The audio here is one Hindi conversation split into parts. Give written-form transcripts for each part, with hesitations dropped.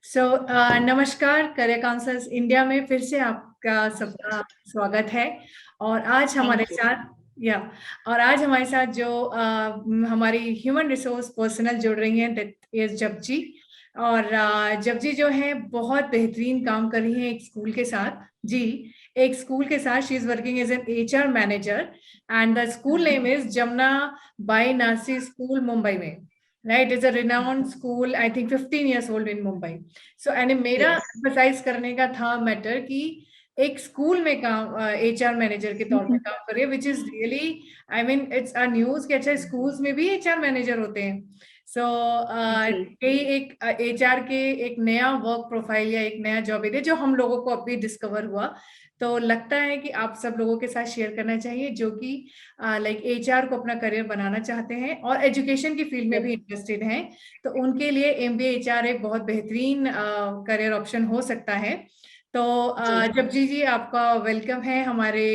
नमस्कार। करियर काउंसल्स इंडिया में फिर से आपका सबका स्वागत है। और आज हमारे Thank you. साथ या और आज हमारे साथ जो हमारी ह्यूमन रिसोर्स पर्सनल जुड़ रही हैं, दैट इज जपजी। और जपजी जो है बहुत बेहतरीन काम कर रही है एक स्कूल के साथ। जी, एक स्कूल के साथ she is working as an HR manager and the school name is Jamuna Bai Narsee school, Mumbai में। Right, it's a renowned school, I think 15 years old in Mumbai. So, and मेरा Yes. emphasize करने का था मैटर कि एक स्कूल में काम एचआर मैनेजर के तौर पे काम कर रही है, which is really, I mean it's a news कि अच्छा स्कूल्स में भी एचआर मैनेजर होते हैं। सो यही एक एचआर के एक नया वर्क प्रोफाइल या एक नया जॉब एरिया जो हम लोगों को अभी डिस्कवर हुआ, तो लगता है कि आप सब लोगों के साथ शेयर करना चाहिए जो कि लाइक एचआर को अपना करियर बनाना चाहते हैं और एजुकेशन की फील्ड में भी इंटरेस्टेड हैं। तो उनके लिए एमबीए एचआर एक बहुत बेहतरीन करियर ऑप्शन हो सकता है। तो जपजी जी, आपका वेलकम है हमारे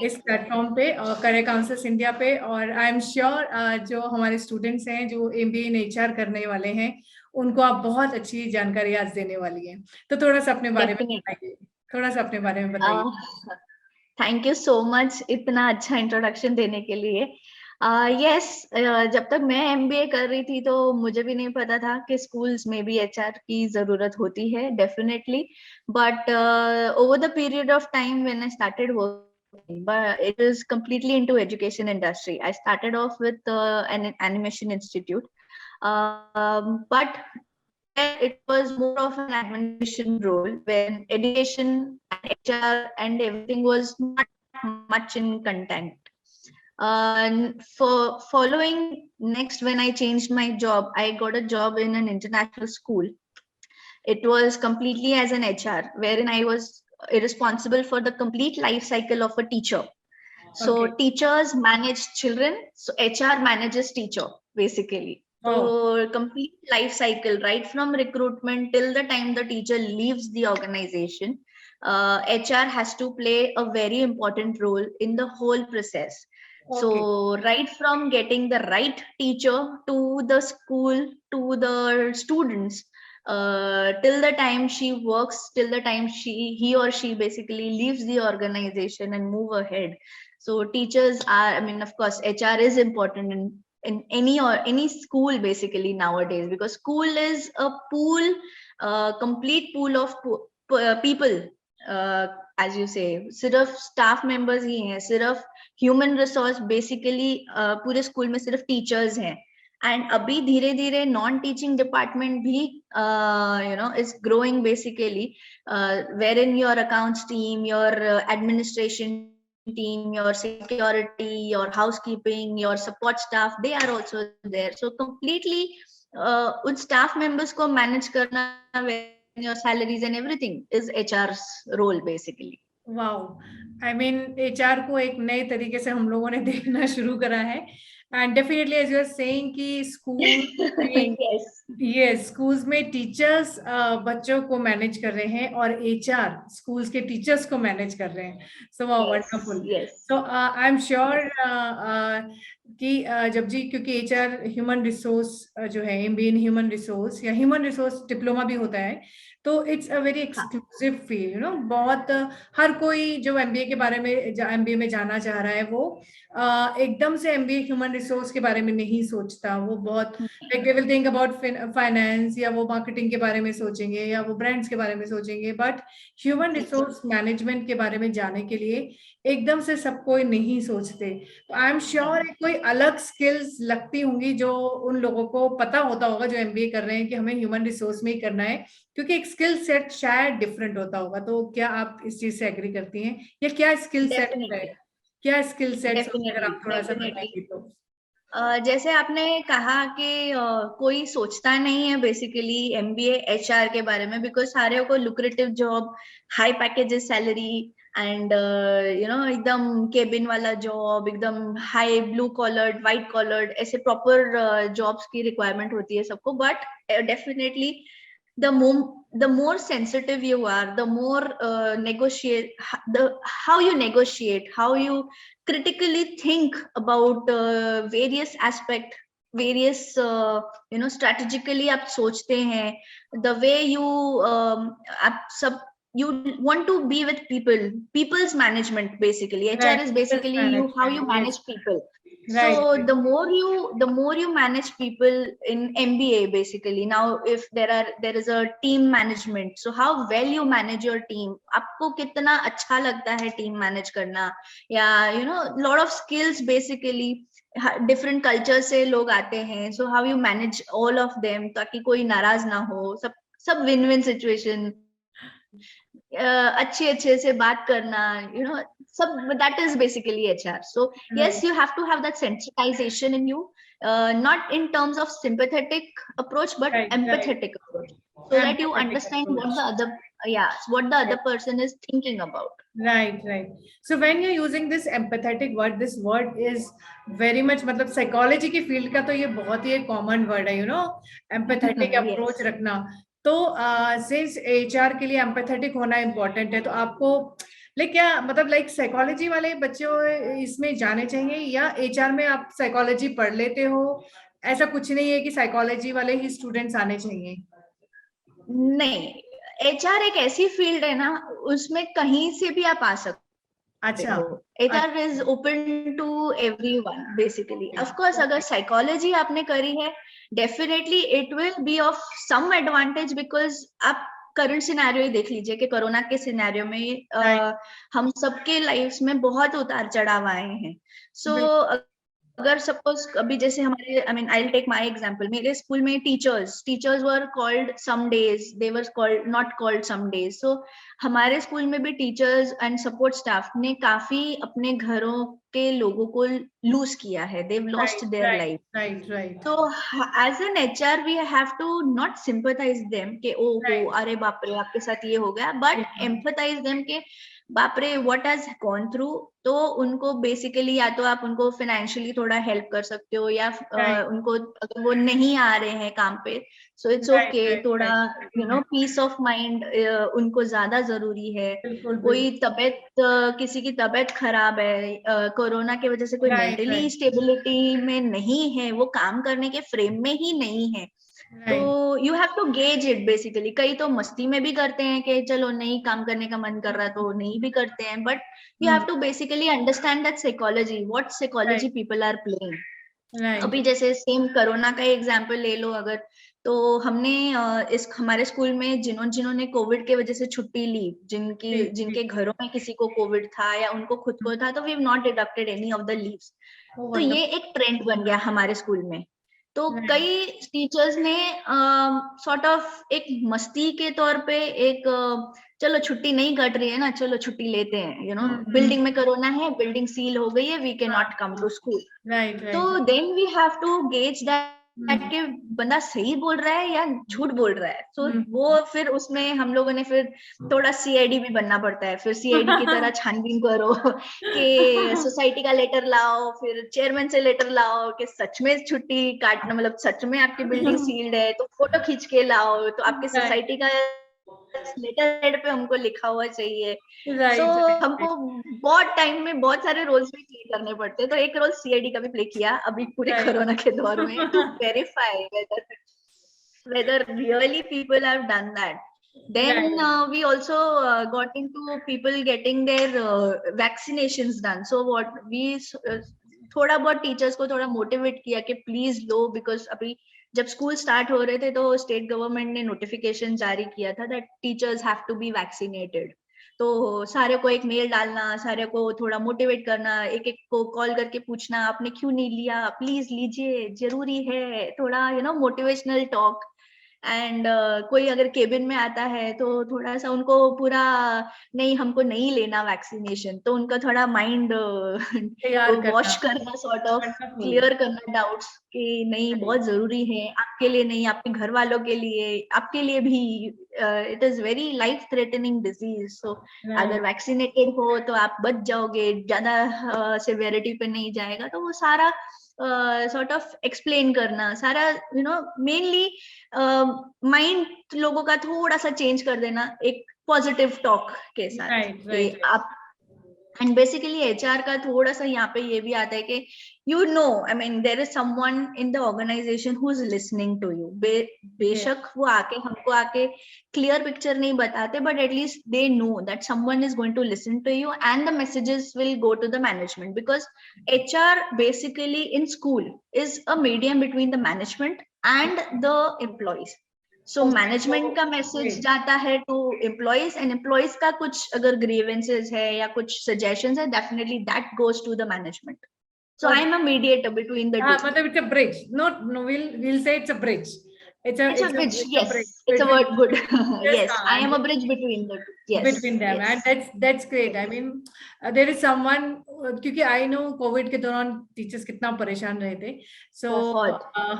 इस प्लेटफॉर्म पे करियर काउंसल्स इंडिया पे। और आई एम श्योर जो हमारे स्टूडेंट्स हैं जो एमबीए इन एचआर करने वाले हैं, उनको आप बहुत अच्छी जानकारी आज देने वाली हैं। तो थोड़ा सा अपने बारे में बताइए, थोड़ा सा अपने बारे में बताइए। थैंक यू सो मच इतना अच्छा इंट्रोडक्शन देने के लिए। यस, जब तक मैं एमबीए कर रही थी तो मुझे भी नहीं पता था कि स्कूल्स में भी एचआर की जरूरत होती है, definitely. But over the period of time when I started working, but it is completely into education industry. I started off with an animation institute, but it was more of an administration role when education and HR and everything was not much in contact. For following next, when I changed my job, I got a job in an international school. It was completely as an HR, wherein I was responsible for the complete life cycle of a teacher. So teachers manage children, so HR manages teacher basically. So complete life cycle, right from recruitment till the time the teacher leaves the organization, HR has to play a very important role in the whole process. So right from getting the right teacher to the school to the students, till the time she works, till the time he or she basically leaves the organization and move ahead. So teachers are, I mean, of course, HR is important in any school basically nowadays, because school is a pool, complete pool of people. As you say, सिर्फ staff members ही हैं, सिर्फ human resource basically पूरे school में सिर्फ teachers हैं. And अभी धीरे धीरे नॉन टीचिंग डिपार्टमेंट भी is growing basically, wherein your accounts team, your administration team, your security, your housekeeping, your support staff, they are also there. So completely उन staff members को manage करना, your salaries and everything is HR's role basically. Wow, I mean HR को एक नए तरीके से हम लोगों ने देखना शुरू करा है। And definitely as you are saying कि स्कूल में yes. स्कूल्स में टीचर्स बच्चों को मैनेज कर रहे हैं और एचआर स्कूल्स के टीचर्स को मैनेज कर रहे हैं। So wonderful. So I am sure कि जब जी, क्योंकि एचआर ह्यूमन रिसोर्स जो है, एमबीए इन ह्यूमन रिसोर्स या ह्यूमन रिसोर्स डिप्लोमा भी होता है, तो it's a very exclusive field, you know. बहुत हर कोई जो एमबीए के बारे में, एमबीए में जाना चाह रहा है, वो एकदम से एमबीए ह्यूमन रिसोर्स के बारे में नहीं सोचता। वो बहुत like they will think about finance, या वो मार्केटिंग के बारे में सोचेंगे, या वो ब्रांड्स के बारे में सोचेंगे। बट ह्यूमन रिसोर्स मैनेजमेंट के बारे में जाने के लिए एकदम से सब कोई नहीं सोचते। तो आई एम श्योर कोई अलग स्किल्स लगती होंगी जो उन लोगों को पता होता होगा जो एमबीए कर रहे हैं कि हमें ह्यूमन रिसोर्स में ही करना है, क्योंकि एक स्किल सेट शायद डिफरेंट होता होगा। तो क्या आप इस चीज से एग्री करती हैं, या क्या स्किल सेट है, क्या स्किल सेट अगर आप थोड़ा सा बताएंगे तो। जैसे आपने कहा कि कोई सोचता नहीं है बेसिकली एमबीए एचआर के बारे में, बिकॉज सारे को lucrative job, high packages salary, and एकदम केबिन वाला जॉब, एकदम high blue collared, white collared, ऐसे प्रॉपर जॉब्स की रिक्वायरमेंट होती है सबको. But definitely the more sensitive you are, the more how you negotiate, how you critically think about various aspects various strategically आप सोचते हैं, द वे यू आप सब you want to be with people's management. Basically HR Right. is Business basically you how you management. manage Yes. people. So Right. Right. the more you manage people in MBA, basically, now if there is a team management, so how well you manage your team, आपको कितना अच्छा लगता है team manage करना, या lot of skills basically, different culture से लोग आते हैं, so how you manage all of them ताकि कोई नाराज ना हो, सब विन विन सिचुएशन, अच्छे अच्छे से बात करना, सब that is basically HR. So yes, Right. you have to have that sensitization in you, not in terms of sympathetic approach but Right. Right. empathetic approach, so that you Empathetic understand what approach. the other, what the Right. other person is thinking about. Right, right. So when you're using this empathetic word, this word is very much, मतलब psychology की field का तो ये बहुत ही एक common word है, empathetic approach Yes. रखना. तो since HR के लिए empathetic होना important है, तो आपको क्या मतलब साइकोलॉजी वाले बच्चों इसमें जाने चाहिए, या HR में आप साइकोलॉजी पढ़ लेते हो? ऐसा कुछ नहीं है कि साइकोलॉजी वाले ही स्टूडेंट्स आने चाहिए? नहीं, HR एक ऐसी फील्ड है ना, उसमें कहीं से भी आप आ सकते अच्छा. हो. HR is open to everyone basically. Of course, अगर साइकोलॉजी आपने करी है, definitely it will be of some advantage, because आप करंट सिनेरियो ही देख लीजिए कि कोरोना के सिनेरियो में हम सबके लाइफ्स में बहुत उतार चढ़ाव आए हैं. सो अगर सपोज अभी जैसे हमारे, I mean I will take my example, मेरे स्कूल में teachers were called some days, they were called not called some days. So हमारे स्कूल में भी टीचर्स एंड सपोर्ट स्टाफ ने काफी अपने घरों के लोगों को लूज किया है, they have lost their life. Right, right. So as an HR we have to not sympathize them कि ओहो अरे बाप रे आपके साथ ये हो गया, but empathize them कि बाप रे what has gone through. तो उनको बेसिकली या तो आप उनको फाइनेंशियली थोड़ा हेल्प कर सकते हो, या उनको अगर वो नहीं आ रहे हैं काम पे, सो इट्स ओके, थोड़ा पीस ऑफ माइंड उनको ज्यादा जरूरी है. कोई तबीयत, किसी की तबीयत खराब है, कोरोना की वजह से कोई मेंटली स्टेबिलिटी में नहीं है, वो काम करने के फ्रेम में ही नहीं है, तो you have to gauge it basically. कई तो मस्ती में भी करते हैं कि चलो नहीं काम करने का मन कर रहा तो नहीं भी करते हैं, but you have to basically understand that psychology, what psychology people are playing. अभी जैसे सेम कोरोना का एग्जांपल ले लो अगर, तो हमने इस हमारे स्कूल में जिन्होंने कोविड के वजह से छुट्टी ली, जिनके घरों में किसी को कोविड था या उनको खुद को था, तो we have not deducted any of the leaves. तो ये एक ट्रेंड बन गया हमारे स्कूल में. तो कई टीचर्स ने सॉर्ट ऑफ एक मस्ती के तौर पे एक चलो छुट्टी नहीं कट रही है ना, चलो छुट्टी लेते हैं, बिल्डिंग में कोरोना है, बिल्डिंग सील हो गई है, we can not come to school. तो then we have to gauge that कि बंदा सही बोल रहा है या झूठ बोल रहा है. तो वो फिर उसमें हम लोगों ने फिर थोड़ा CID भी बनना पड़ता है, फिर CID की तरह छानबीन करो कि सोसाइटी का लेटर लाओ, फिर चेयरमैन से लेटर लाओ कि सच में छुट्टी काटना, मतलब सच में आपकी बिल्डिंग सील्ड है, तो फोटो खींच के लाओ, तो आपके सोसाइटी का लेटर हेड पे हमको लिखा हुआ चाहिए. सो हमको बहुत टाइम में बहुत सारे रोल्स भी प्ले करने पड़ते हैं. तो एक रोल CID का भी प्ले किया अभी पूरे कोरोना के दौर में, to verify whether really people have done that. Then we also got into people getting their vaccinations done. So what we थोड़ा बहुत टीचर्स को थोड़ा मोटिवेट किया कि प्लीज लो, बिकॉज अभी जब स्कूल स्टार्ट हो रहे थे तो स्टेट गवर्नमेंट ने नोटिफिकेशन जारी किया था that teachers have to be vaccinated. तो सारे को एक मेल डालना, सारे को थोड़ा मोटिवेट करना, एक एक को कॉल करके पूछना आपने क्यों नहीं लिया, प्लीज लीजिए, जरूरी है, थोड़ा मोटिवेशनल टॉक. एंड कोई अगर केबिन में आता है तो थोड़ा सा उनको पूरा नहीं हमको नहीं लेना वैक्सीनेशन, तो उनका थोड़ा माइंड वॉश करना, सॉर्ट ऑफ क्लियर करना डाउट्स कि नहीं बहुत जरूरी है, आपके लिए नहीं, आपके घर वालों के लिए, आपके लिए भी. It is very life threatening disease. So अगर वैक्सीनेटेड हो तो आप बच जाओगे, ज्यादा सिवियरिटी पे नहीं जाएगा. तो वो सारा सॉर्ट ऑफ एक्सप्लेन करना, सारा मेनली माइंड लोगों का थोड़ा सा चेंज कर देना एक पॉजिटिव टॉक के साथ. एंड बेसिकली एचआर का थोड़ा सा यहाँ पे ये भी आता है कि I mean there is someone in the organisation who is listening to you. बेशक वो आके हमको आके क्लियर पिक्चर नहीं बताते, but at least they know that someone is going to listen to you and the messages will go to the management, because HR basically in school is a medium between the management and the employees. So management का मैसेज जाता है टू एम्प्लॉयज, एंड एम्प्लॉयज का कुछ अगर ग्रीवेंसेस है या कुछ सजेशंस है, definitely that goes to the management. So I am a mediator between the two. मतलब it's a bridge. No, we'll say it's a bridge. It's a bridge. Yes, it's a word. Good. Yes, I am a bridge between the two. Yes, between them, yes. and that's great. I mean, there is someone, क्योंकि I know COVID के दौरान teachers कितना परेशान रहे थे. So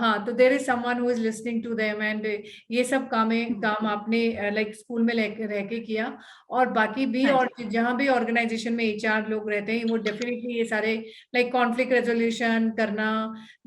हाँ, तो there is someone who is listening to them, and ये सब काम आपने like स्कूल में रह के किया, और बाकी भी और जहाँ भी ऑर्गेनाइजेशन में HR लोग रहते हैं, वो डेफिनेटली ये सारे like conflict resolution करना,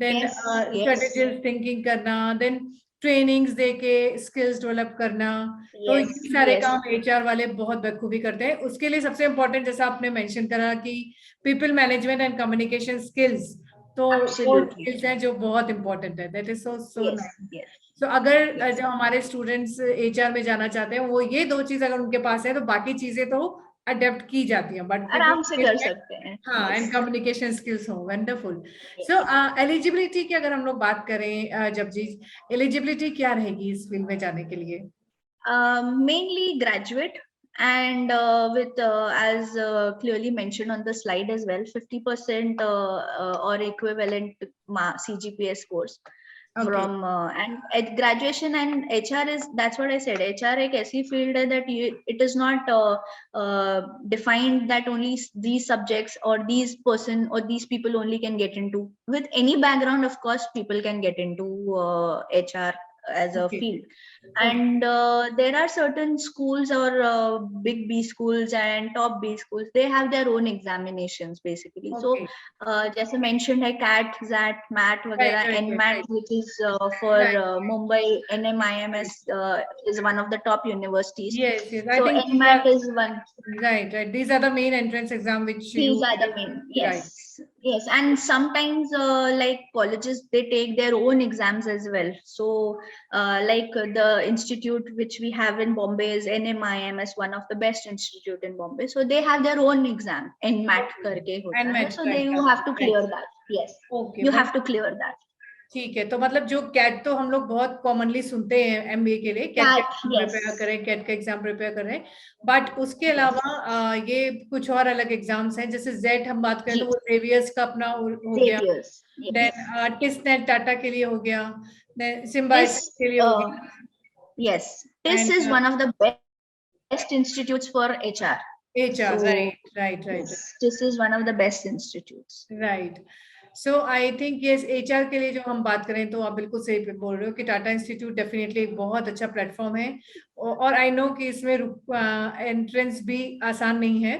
then strategic thinking करना, then ट्रेनिंग्स देके स्किल्स डेवलप करना, तो ये सारे काम एचआर वाले बहुत बखूबी करते हैं. उसके लिए सबसे इम्पोर्टेंट, जैसा आपने मेंशन करा कि people management and communication skills, तो वो स्किल्स हैं जो बहुत इम्पोर्टेंट है. That is so nice. तो अगर जो हमारे स्टूडेंट्स एचआर में जाना चाहते हैं, वो ये दो चीज अगर उनके पास है, तो बाकी चीजें तो अडेप्ट की जाती हैं, बट आराम से कर सकते हैं. हाँ, एंड कम्युनिकेशन स्किल्स हो. वंडरफुल. सो एलिजिबिलिटी की अगर हम लोग बात करें, जब जी, एलिजिबिलिटी क्या रहेगी इस फील्ड में जाने के लिए? Mainly graduate, and with as clearly mentioned on the slide as well, 50% or equivalent CGPA scores. From and at graduation, and HR is, that's what I said, HR एक ऐसी field है that it is not defined that only these subjects or these person or these people only can get into. With any background, of course, people can get into HR as a field. And there are certain schools or big B schools and top B schools, they have their own examinations basically. So जैसे mentioned है CAT, XAT, MAT वगैरह, NMAT which is for Mumbai, NMIMS is one of the top universities. Yes, I think NMAT is one. Right. These are the main entrance exam which these are the main. Yes, yes, and sometimes like colleges, they take their own exams as well. So like the institute which we have in Bombay is NMIMS, one of the best institute in Bombay. So they have their own exam, NMAT करके होता है. So they you have to clear that. Yes, you have to clear that. ठीक है. तो मतलब जो कैट तो हम लोग बहुत कॉमनली सुनते हैं एमबीए के लिए, कैट प्रिपेयर करें, कैट का एग्जाम प्रिपेयर करें, बट उसके अलावा ये कुछ और अलग एग्जाम्स हैं. जैसे जेट हम बात करें तो वो जेवियर्स का अपना हो गया, देन टिस्नेट टाटा के लिए हो गया, देन सिम्बायोसिस के लिए हो गया. Yes, this is one of the best institutes for HR. HR, right. This is one of the best institutes. Right. So I think ये HR के लिए जो हम बात करें, तो आप बिल्कुल सही बोल रहे हो कि टाटा इंस्टीट्यूट डेफिनेटली बहुत अच्छा प्लेटफॉर्म है, और आई नो कि इसमें एंट्रेंस भी आसान नहीं है.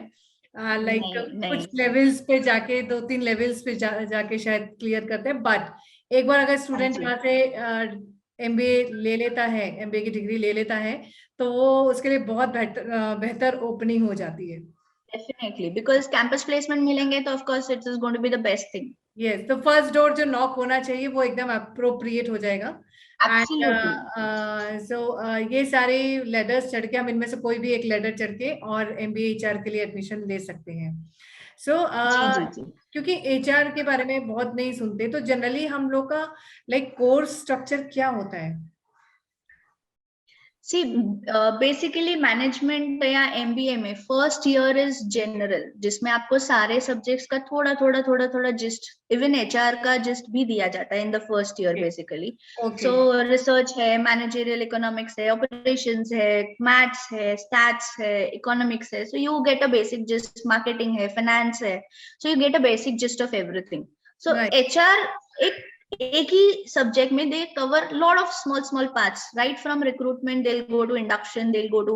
लाइक कुछ लेवल्स पे जाके, 2-3 लेवल्स पे जाके शायद क्लियर करते हैं, बट एक बार अगर स्टूडेंट यहाँ से MBA ले लेता है, MBA की डिग्री ले लेता है, तो वो उसके लिए बहुत बेहतर ओपनिंग हो जाती है. Definitely, because campus placement मिलेंगे तो of course it is going to be the best thing. Yes, तो फर्स्ट डोर जो नॉक होना चाहिए वो एकदम अप्रोप्रिएट हो जाएगा. सो ये सारे लेडर्स चढ़ के, हम इनमें से कोई भी एक लेडर चढ़ के और MBA HR के लिए एडमिशन ले सकते हैं. सो क्योंकि HR के बारे में बहुत नहीं सुनते, तो जनरली हम लोग का लाइक कोर्स स्ट्रक्चर क्या होता है? See, basically management या MBA में first year is general, जिसमें आपको सारे subjects का थोड़ा gist, even HR का gist भी दिया जाता है in the first year basically. So research है, managerial economics है, operations है, maths है, stats है, economics है. So you get a basic gist, marketing है, finance है. So you get a basic gist of everything. So HR एक ही सब्जेक्ट में they cover lot of small parts, right from recruitment they'll go to induction, they'll go to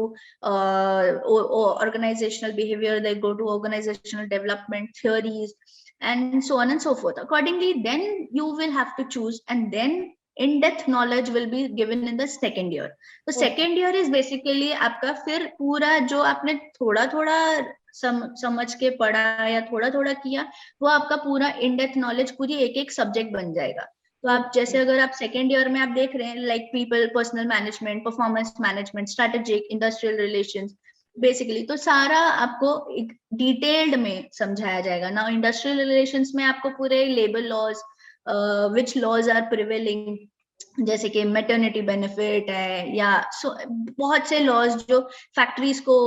organizational behavior, they'll go to organizational development theories, and so on and so forth. Accordingly, then you will have to choose, and then in-depth knowledge will be given in the second year. So second year is basically आपका फिर पूरा जो आपने थोड़ा समझ के पढ़ा या थोड़ा थोड़ा किया, वो आपका पूरा इन डेप्थ नॉलेज पूरी एक एक सब्जेक्ट बन जाएगा। तो आप जैसे अगर आप सेकेंड ईयर में आप देख रहे हैं like people personal management, performance management, strategic, industrial relations, basically तो सारा आपको एक डिटेल्ड में समझाया जाएगा ना। इंडस्ट्रियल रिलेशंस में आपको पूरे labour laws, which laws are prevailing, जैसे कि मैटरनिटी बेनिफिट है या बहुत से लॉज जो फैक्ट्रीज को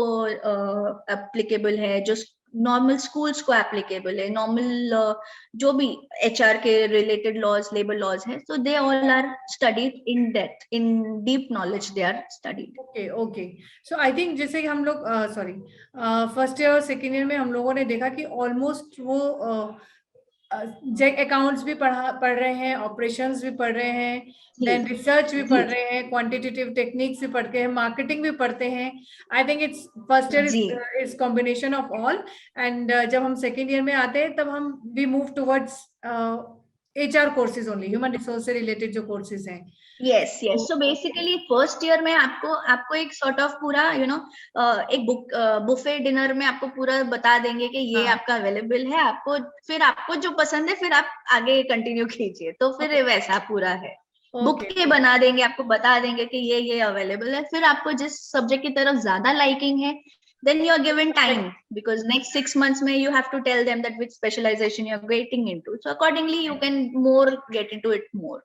एप्लीकेबल है, जो नॉर्मल स्कूल्स को एप्लीकेबल है, नॉर्मल जो भी एचआर के रिलेटेड लॉज, लेबर लॉज है, so they all are studied in depth, in deep knowledge they are studied. Okay okay, so I think जैसे कि हम लोग सॉरी फर्स्ट ईयर और सेकेंड ईयर में हम लोगों ने देखा कि ऑलमोस्ट वो अकाउंट्स भी पढ़ रहे हैं, ऑपरेशंस भी पढ़ रहे हैं, देन रिसर्च भी पढ़ रहे हैं, क्वांटिटेटिव टेक्निक्स भी पढ़ते हैं, मार्केटिंग भी पढ़ते हैं। I think it's first year is combination of all, and जब हम सेकेंड ईयर में आते हैं तब हम we move towards HR courses only, human resource से रिलेटेड जो कोर्सेज हैं। Yes yes, so basically first year में आपको एक सॉर्ट ऑफ पूरा एक बुफे डिनर में आपको पूरा बता देंगे कि ये आपका अवेलेबल है, आपको फिर आपको जो पसंद है फिर आप आगे कंटिन्यू कीजिए, तो फिर वैसा पूरा है। बुक के बना देंगे, आपको बता देंगे कि ये अवेलेबल है, फिर आपको जिस सब्जेक्ट की तरफ ज्यादा लाइकिंग है, then you are given time because next 6 months में you have to tell them that which specialization you are getting into, so accordingly you can more get into it more.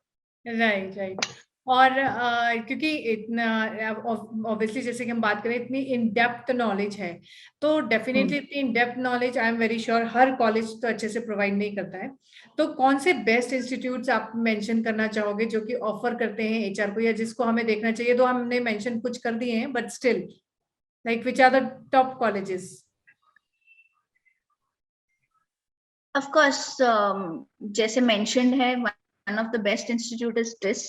Right right, और क्योंकि इतना ऑब्वियसली जैसे कि हम बात करें इतनी इन डेप्थ नॉलेज है, तो डेफिनेटली इतनी in depth knowledge I am very sure her college तो अच्छे से प्रोवाइड नहीं करता है। तो कौन से बेस्ट इंस्टीट्यूट्स आप मेंशन करना चाहोगे जो कि ऑफर करते हैं HR को, या जिसको हमें देखना चाहिए? तो हमने मेंशन कुछ कर दिए हैं, but still like which are the top colleges? Of course, जैसे mentioned है, one of the best institute is this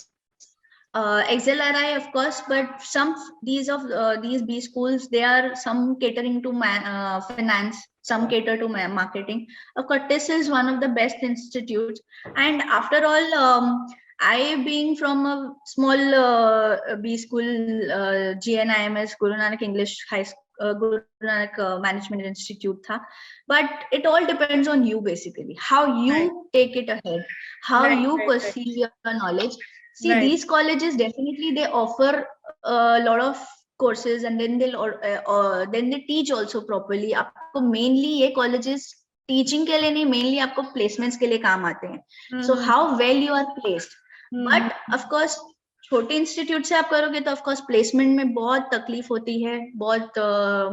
XLRI, of course, but some these B schools, they are some catering to finance, some cater to marketing. Of course, this is one of the best institutes, and after all, I being from a small B school, GNIMS, Guru Nanak English High School, Guru Nanak Management Institute tha, but it all depends on you basically, how you take it ahead, how you perceive your knowledge. See, these colleges definitely they offer a lot of courses, and then then they teach also properly. आपको mainly ये colleges teaching के लिए नहीं, mainly आपको placements के लिए काम आते हैं. So how well you are placed. But of course छोटे इंस्टीट्यूट से आप करोगे तो ऑफ कोर्स प्लेसमेंट में बहुत तकलीफ होती है, बहुत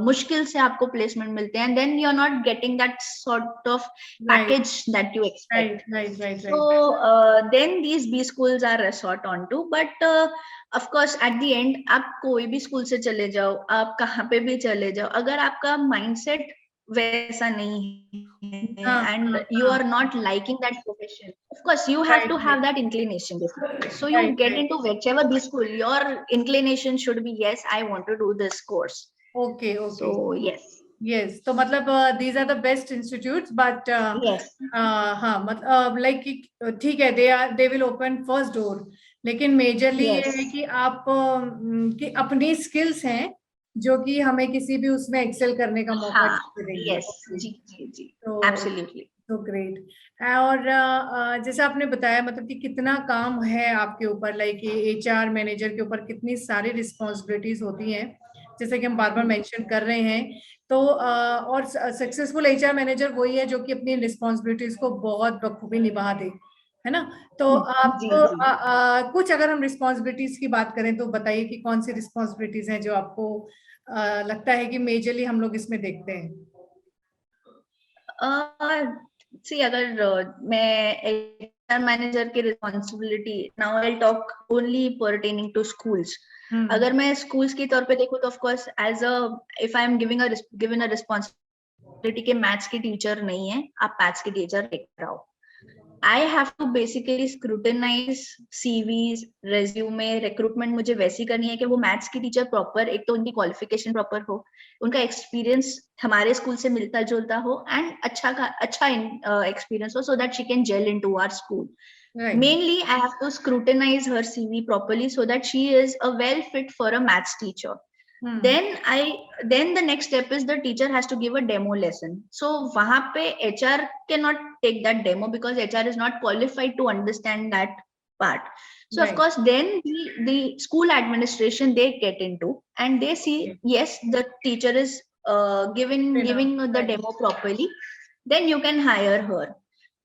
मुश्किल से आपको प्लेसमेंट मिलते हैं, then you are not getting that sort of package that you expect, so then these B schools are resort on to, but of course at the end आप कोई भी स्कूल से चले जाओ, आप कहाँ पे भी चले जाओ, अगर आपका माइंडसेट वैसा नहीं है and you are not liking that profession, of course you have to have that inclination, so you get into whichever B school your inclination should be, yes I want to do this course. Okay so yes, तो मतलब these are the best institutes, but yes हाँ मतलब like ठीक है, they will open first door, लेकिन मेजरली ये है कि आप कि अपनी स्किल्स हैं जो कि हमें किसी भी उसमें एक्सेल करने का मौका देंगे। यस जी जी जी, एब्सोल्युटली, तो ग्रेट। और जैसे आपने बताया मतलब कि कितना काम है आपके ऊपर, लाइक HR मैनेजर के ऊपर कितनी सारी रिस्पॉन्सिबिलिटीज होती हैं, जैसे कि हम बार बार मेंशन कर रहे हैं। तो और सक्सेसफुल HR मैनेजर वही है जो कि अपनी रिस्पॉन्सिबिलिटीज को बहुत बखूबी निभा दे, है ना। तो आप कुछ अगर हम रिस्पॉन्सिबिलिटीज की बात करें तो बताइए कि कौन सी रिस्पॉन्सिबिलिटीज हैं जो आपको लगता है कि मेजरली हम लोग इसमें देखते हैं। सी अगर मैं HR मैनेजर की responsibility, now I talk only pertaining to schools, अगर मैं स्कूल्स की तौर पे देखूं तो of course as a if I am given a responsibility के मैथ्स की टीचर नहीं है, आप मैथ्स की टीचर लेकर आओ, I have to basically scrutinize CVs, resume, recruitment मुझे वैसी करनी है कि वो मैथ्स की टीचर प्रॉपर, एक तो उनकी क्वालिफिकेशन प्रॉपर हो, उनका एक्सपीरियंस हमारे स्कूल से मिलता जुलता हो, एंड अच्छा एक्सपीरियंस हो, so that she can gel into our school. Mainly, I have to scrutinize her CV properly so that she is a well fit for a maths teacher. then the next step is the teacher has to give a demo lesson. So wahan pe HR cannot take that demo because HR is not qualified to understand that part. So of course then the school administration, they get into and they see yes the teacher is giving the demo properly, then you can hire her.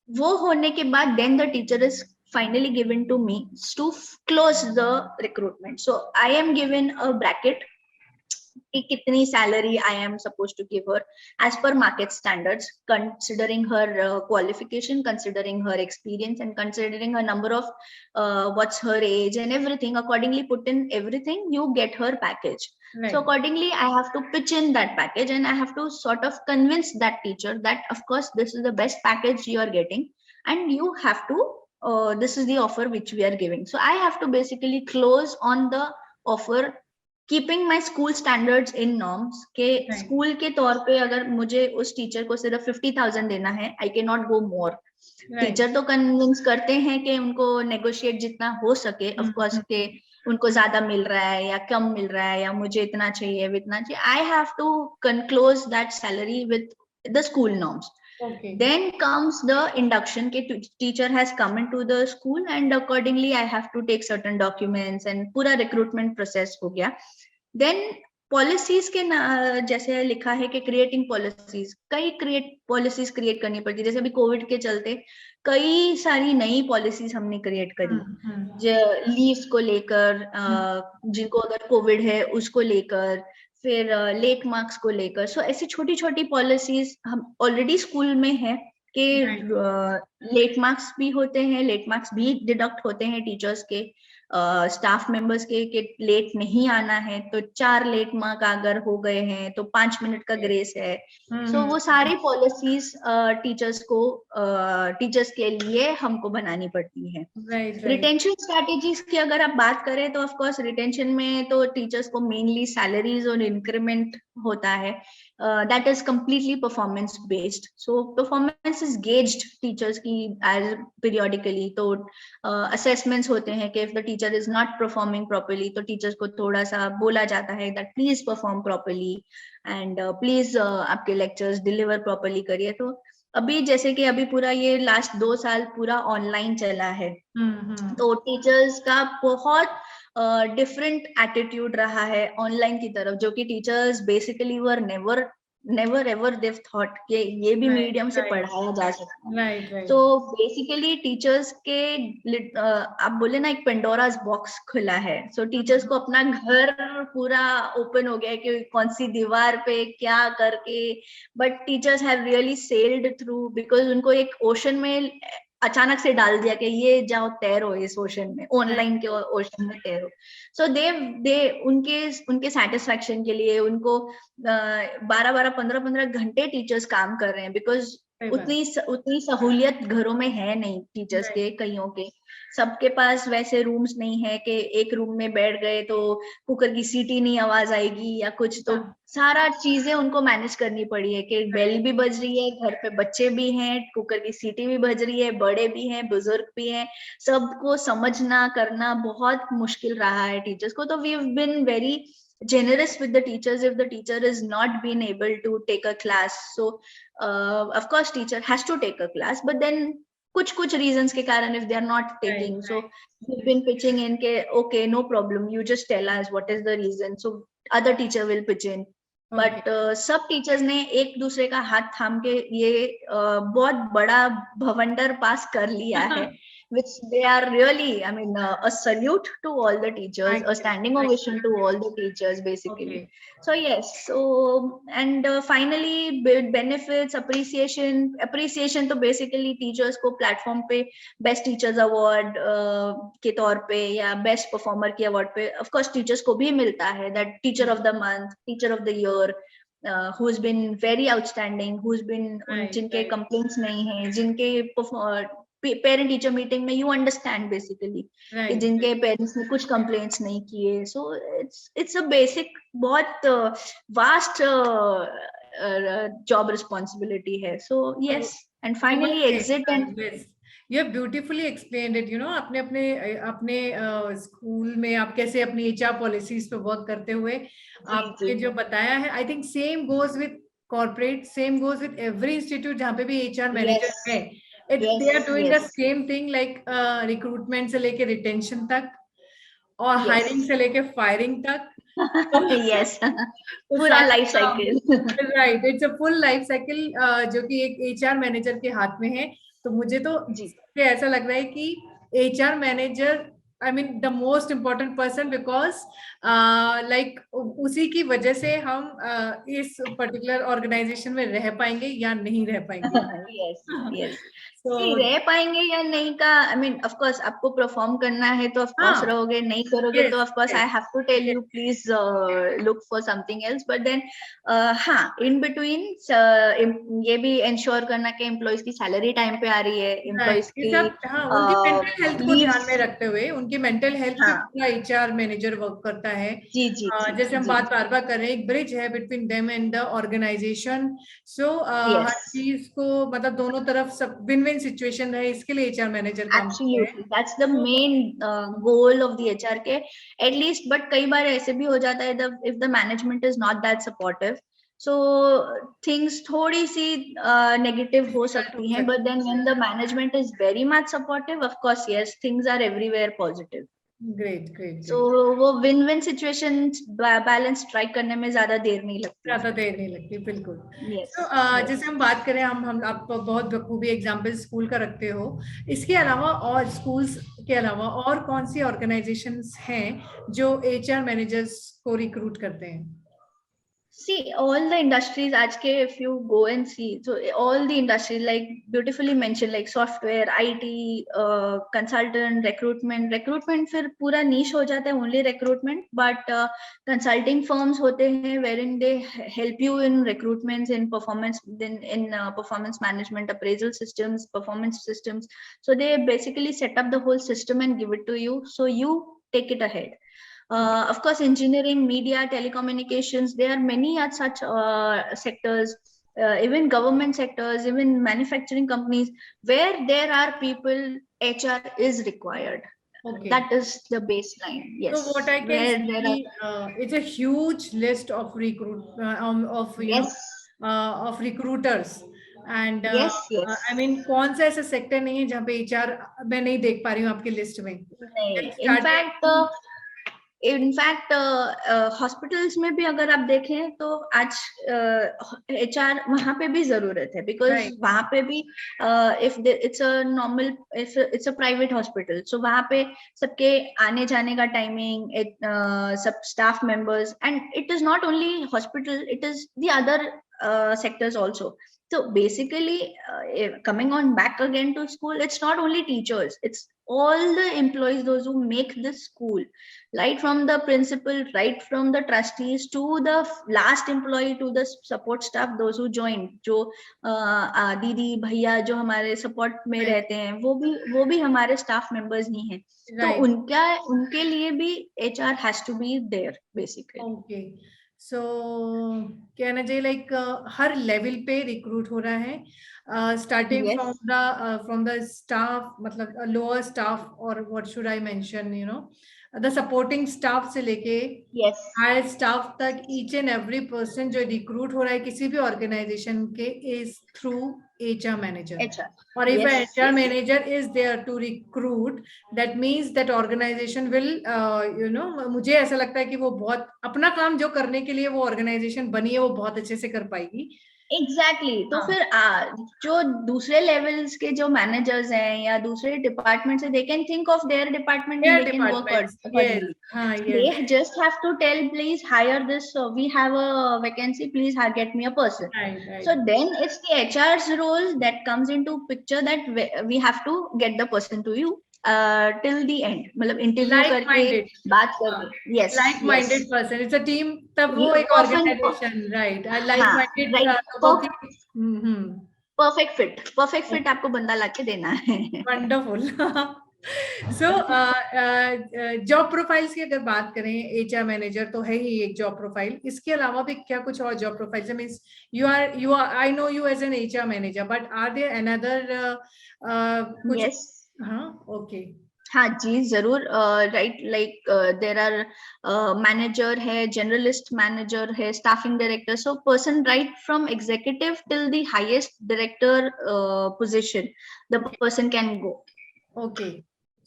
वो होने के बाद then the teacher is finally given to me to close the recruitment. So I am given a bracket कि कितनी salary I am supposed to give her as per market standards, considering her qualification, considering her experience, and considering her number of what's her age and everything. Accordingly, put in everything, you get her package. Right. So accordingly, I have to pitch in that package, and I have to sort of convince that teacher that, of course, this is the best package you are getting, and you have to. This is the offer which we are giving. So I have to basically close on the offer keeping my school standards in norms के स्कूल के तौर पे अगर मुझे उस टीचर को सिर्फ 50,000 देना है, I can not go more. Teacher तो कन्विंस करते हैं कि उनको नेगोशिएट जितना हो सके, ऑफ कोर्स के उनको ज्यादा मिल रहा है या कम मिल रहा है या मुझे इतना चाहिए इतना चाहिए. I have to close that salary with the school norms. Okay. Then comes the induction. Teacher has come into the school and accordingly I have to take certain documents and पूरा recruitment process हो गया. Then policies के जैसे लिखा है कि creating policies, कई policies create करनी पड़ती है. जैसे अभी कोविड के चलते कई सारी नई policies हमने create करी, लीव को लेकर, जिनको अगर कोविड है उसको लेकर, फिर लेट मार्क्स को लेकर. सो ऐसी छोटी छोटी पॉलिसीज हम ऑलरेडी स्कूल में है कि लेट मार्क्स भी होते हैं, लेट मार्क्स भी डिडक्ट होते हैं टीचर्स के, स्टाफ मेंबर्स के लेट नहीं आना है तो 4 लेट मार्क अगर हो गए हैं तो 5 मिनट का ग्रेस है. सो वो सारी पॉलिसीज टीचर्स के लिए हमको बनानी पड़ती है. रिटेंशन स्ट्रैटेजीज की अगर आप बात करें तो ऑफ कोर्स रिटेंशन में तो टीचर्स को मेनली सैलरीज और इंक्रीमेंट होता है. That is completely performance based. So performance is gauged teachers की as periodically. तो assessments होते हैं कि if the teacher is not performing properly तो teachers को थोड़ा सा बोला जाता है that please perform properly and please आपके lectures deliver properly करिए. तो अभी जैसे कि अभी पूरा ये लास्ट 2 साल पूरा ऑनलाइन चला है, तो टीचर्स का बहुत डिफरेंट एटीट्यूड रहा है ऑनलाइन की तरफ, जो कि teachers basically were never ever they've thought कि ये भी मीडियम से पढ़ाया जा सकता है. तो बेसिकली टीचर्स के आप बोले ना एक पेंडोरास बॉक्स खुला है. सो टीचर्स को अपना घर पूरा ओपन हो गया है कि कौन सी दीवार पे क्या करके, but teachers have really sailed through because उनको एक ओशन में अचानक से डाल दिया कि ये जाओ तैरो इस ओशन में, ऑनलाइन के ओशन में तैरो. सो दे उनके सेटिस्फैक्शन के लिए उनको 12-12, 15-15 घंटे टीचर्स काम कर रहे हैं बिकॉज उतनी सहूलियत घरों में है नहीं टीचर्स के. कईयों के सबके पास वैसे रूम्स नहीं है कि एक रूम में बैठ गए तो कुकर की सीटी नहीं आवाज आएगी या कुछ. तो सारा चीजें उनको मैनेज करनी पड़ी है कि बेल भी बज रही है, घर पे बच्चे भी हैं, कुकर की सीटी भी बज रही है, बड़े भी हैं, बुजुर्ग भी हैं, सबको समझना करना बहुत मुश्किल रहा है टीचर्स को. तो we have been very generous with the teachers if the teacher is not been able to take a class. So of course teacher has to take a class, but then कुछ reasons के कारण if they are not taking, so we've been pitching in के okay no problem, you just tell us what is the reason, so other teacher will pitch in. But सब टीचर्स ने एक दूसरे का हाथ थाम के ये बहुत बड़ा भवंडर पास कर लिया है. which they are really, I mean, a salute to all the teachers, a standing ovation to all the teachers, basically. Okay. So yes, so and finally benefits, appreciation तो basically teachers को platform पे best teachers award के तौर पे या best performer के award पे of course teachers को भी मिलता है, that teacher of the month, teacher of the year, who's been very outstanding, who's been जिनके complaints नहीं है, जिनके पेरेंट टीचर मीटिंग में यू अंडरस्टैंड बेसिकली कि जिनके पेरेंट्स ने कुछ कंप्लेंट्स नहीं किए. सो इट्स अ बेसिक बहुत वास्ट जॉब रिस्पॉन्सिबिलिटी है. So yes, and finally exit and You have beautifully explained it, आपने अपने अपने स्कूल में आप कैसे अपनी एचआर पॉलिसीज पे वर्क करते हुए आपने जो बताया है, I think same goes with corporate, same goes with every institute जहाँ पे भी एचआर मैनेजर है, they are doing the same thing, like recruitment से लेके रिटेंशन तक और हायरिंग से लेके फायरिंग तक. यस पूरा life cycle, right, it's a full life cycle जो कि एक एचआर मैनेजर के हाथ में है. तो मुझे तो ऐसा लग रहा है कि HR manager, I mean the most important person, because like उसी की वजह से हम इस पर्टिकुलर ऑर्गेनाइजेशन में रह पाएंगे या नहीं रह पाएंगे. यस यस रह पाएंगे या नहीं का, आई मीन ऑफ कोर्स आपको परफॉर्म करना है तो ऑफ कोर्स रहोगे, नहीं करोगे तो of course I have to tell you please look for something else. But then हाँ, इन बिटवीन ये भी इंश्योर करना कि एम्प्लॉइज की सैलरी टाइम पे आ रही है, एम्प्लॉइज की उनकी मेंटल हेल्थ को ध्यान में रखते हुए, उनकी मेंटल हेल्थ पे पूरा एचआर मैनेजर वर्क करता है. जैसे हम बात बार बार कर रहे हैं, एक ब्रिज है between them and the organization. So हर चीज को मतलब दोनों तरफ सब विन विन सिचुएशन रहे, इसके लिए एचआर मैनेजर काम करता है. That's the main goal of the HR के एटलीस्ट. बट कई बार ऐसे भी हो जाता है if the management is not that supportive, so things थोड़ी सी negative हो सकती हैं. but then when the management is very much supportive, of course yes, things are everywhere positive. great. so वो win-win situation balance strike करने में ज्यादा देर नहीं लगती. बिल्कुल. so जैसे हम बात करें, हम आप बहुत बखूबी एग्जाम्पल स्कूल का रखते हो, इसके अलावा और स्कूल्स के अलावा और कौन सी ऑर्गेनाइजेशंस हैं जो एचआर मैनेजर्स को रिक्रूट करते हैं? See, all the industries, आज के if you go and see, so all the industries like beautifully mentioned, like software, IT, consultant, recruitment फिर पूरा niche हो जाता है, only recruitment. But consulting firms होते हैं wherein they help you in recruitments, in performance, in performance management, appraisal systems, performance systems. So they basically set up the whole system and give it to you, so you take it ahead. Of course, engineering, media, telecommunications, there are many such sectors, even government sectors, even manufacturing companies, where there are people, HR is required. That is the baseline. Yes. So what I can see, it's a huge list of of recruiters. And yes. I mean, कौन सा ऐसा सेक्टर नहीं है जहाँ पे एचआर मैं नहीं देख पा रही हूँ आपके लिस्ट में? इनफैक्ट हॉस्पिटल्स में भी अगर आप देखें तो आज एचआर वहां पे भी जरूरत है, बिकॉज वहां पे भी if it's a normal, if it's a private hospital, so वहां पे सबके आने जाने का टाइमिंग, सब staff members, and it is not only hospital, it is the other sectors also. So basically, coming on back again to school, it's not only teachers, it's all the employees, those who make this school, right from the principal, right from the trustees to the last employee, to the support staff, those who join, जो दीदी भैया जो हमारे सपोर्ट में रहते हैं, वो भी हमारे स्टाफ मेंबर्स ही हैं. तो उनके लिए भी HR has to be there basically. Okay. सो कहना चाहिए लाइक हर लेवल पे रिक्रूट हो रहा है, स्टार्टिंग फ्रॉम द स्टाफ, मतलब लोअर स्टाफ, और what should I mention, the supporting staff से लेके हायर स्टाफ तक, ईच एंड एवरी पर्सन जो रिक्रूट हो रहा है किसी भी ऑर्गेनाइजेशन के is through HR manager. Or if an HR manager is there to recruit, that means that organization will, मुझे ऐसा लगता है कि वो बहुत अपना काम जो करने के लिए वो ऑर्गेनाइजेशन बनी है वो बहुत अच्छे से कर पाएगी. एग्जैक्टली. तो फिर जो दूसरे लेवल्स के जो मैनेजर्स हैं या दूसरे डिपार्टमेंट से, they can think of their department and they can work accordingly. They just have to tell, please hire this, we have a vacancy, please get me a person. So then it's the HR's role that comes into picture, that we have to get the person to you till the end, मतलब इंटरव्यू करके बात करके. yes, like minded person, it's a team, तब वो एक organisation, right? I like minded. perfect fit आपको बंदा लाके देना है. Wonderful. सो जॉब प्रोफाइल्स की अगर बात करें, एचआर मैनेजर तो है ही एक जॉब प्रोफाइल, इसके अलावा भी क्या कुछ और job profiles? Means you are I know you as an HR manager, but are there another कुछ? यस, हाँ, ओके। हाँ जी, जरूर। Right, like there are manager है, जनरलिस्ट मैनेजर है, staffing director, so person right from executive till the highest director position the person can go. Okay,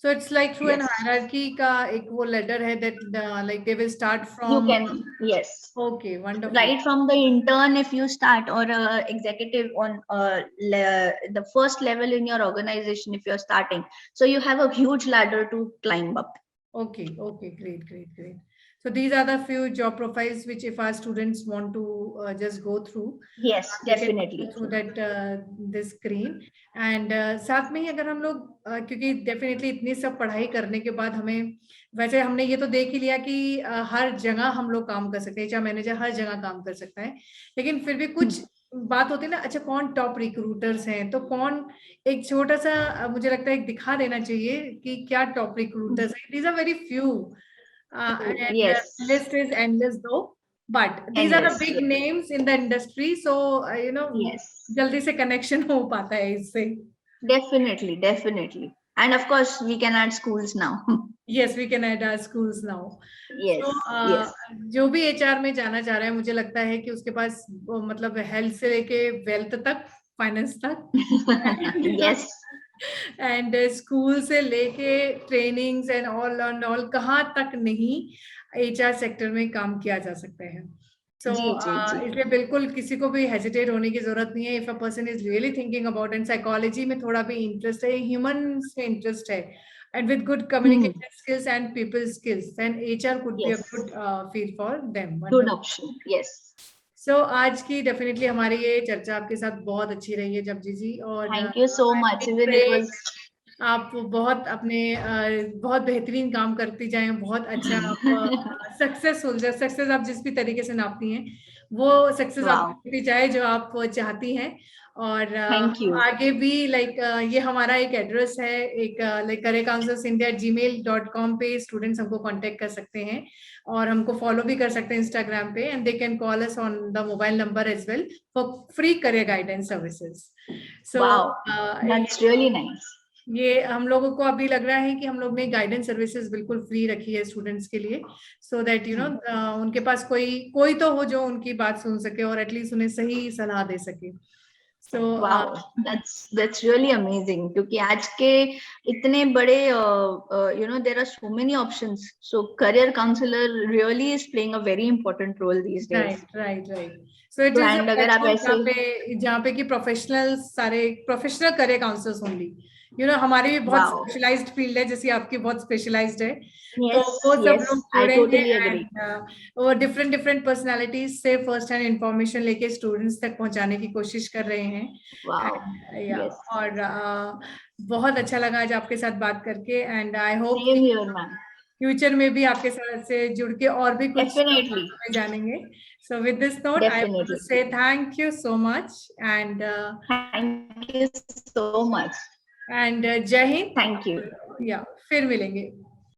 so it's like through an yes, hierarchy का एक वो लेटर है that like they will start you from. can, yes, okay, wonderful. right from the intern if you start, or executive on the first level in your organization if you're starting, so you have a huge ladder to climb up. Okay, okay, great, great, great. So these are the few job profiles which if our students want to just go through, Yes, they can definitely. go through that this screen. And साथ में ही अगर हम लोग क्योंकि डेफिनेटली इतनी सब पढ़ाई करने के बाद हमें, वैसे हमने ये तो देख ही लिया कि हर जगह हम लोग काम कर सकते हैं, एचआर मैनेजर हर जगह काम कर सकता है, लेकिन फिर भी कुछ बात होती है ना, अच्छा कौन टॉप रिक्रूटर्स हैं, तो कौन, एक छोटा सा मुझे लगता है एक दिखा देना चाहिए कि क्या टॉप रिक्रूटर्स हैं। These are very few and Yes, list is endless though, but these are the endless. Big Yes, names in the industry, so you know yes, जल्दी से कनेक्शन हो पाता है इससे। definitely, definitely. And of course we can add schools now. Yes, we can add our schools now. Yes, So, yes. जो भी एचआर में जाना चाह रहा है, मुझे लगता है कि उसके पास मतलब हेल्थ से लेके वेल्थ तक, फाइनेंस तक, Yes. एंड स्कूल से लेके ट्रेनिंग्स एंड ऑल कहाँ तक नहीं एचआर सेक्टर में काम किया जा सकता है। सो जी, जी, जी। इसलिए बिल्कुल किसी को भी हेजिटेट होने की जरूरत नहीं है। If a person is really thinking about, and psychology में थोड़ा भी इंटरेस्ट है, ह्यूमंस में इंटरेस्ट है, and with good communication skills and people skills, then HR could be a Yes, good field for them. good Wonderful. option. Yes. So आज की डेफिनेटली हमारी ये चर्चा आपके साथ बहुत अच्छी रही है जपजी जी, और Thank you so I much. think Even it was आप बहुत अपने बहुत बेहतरीन काम करती जाएं, बहुत अच्छा आप सक्सेसफुल, सक्सेस आप जिस भी तरीके से नापती हैं वो सक्सेस आप wow. मिलती जाए जो आप चाहती हैं। और Thank you. आगे भी लाइक ये हमारा एक एड्रेस है, एक लाइक careercounselorsindia@gmail.com पे स्टूडेंट्स हमको कांटेक्ट कर सकते हैं, और हमको फॉलो भी कर सकते हैं इंस्टाग्राम पे, and they can call us on the mobile number as well for free career guidance services. So Wow. That's really nice. ये हम लोगों को अभी लग रहा है कि हम लोग ने गाइडेंस सर्विसेज बिल्कुल फ्री रखी है स्टूडेंट्स के लिए, सो दैट यू नो उनके पास कोई तो हो जो उनकी बात सुन सके और एटलीस्ट उन्हें सही सलाह दे सके। सो Wow, that's really amazing. क्योंकि आज के इतने बड़े there are so many options. So career counselor really is playing a very important role these days. Right so it is a And अगर आप प्लेटफॉर्म ऐसे, जहाँ पे कि प्रोफेशनल सारे professional career counsellors only, you know हमारी भी बहुत wow, स्पेशलाइज्ड फील्ड है, जैसे आपकी बहुत स्पेशलाइज्ड है, तो yes, वो सब yes, लोग I जुड़ेंगे totally agree. एंड वो डिफरेंट डिफरेंट पर्सनालिटीज से फर्स्ट हैंड इंफॉर्मेशन लेके स्टूडेंट्स तक पहुंचाने की कोशिश कर रहे हैं। Wow, And, yeah, yes, और बहुत अच्छा लगा आज आपके साथ बात करके, and I hope same here, ma'am. Future में भी आपके साथ से जुड़ के और भी कुछ Definitely, जानेंगे। So with this note, I want to definitely. say thank you so much, and Thank you so much. जय हिंद। Thank you. या फिर मिलेंगे।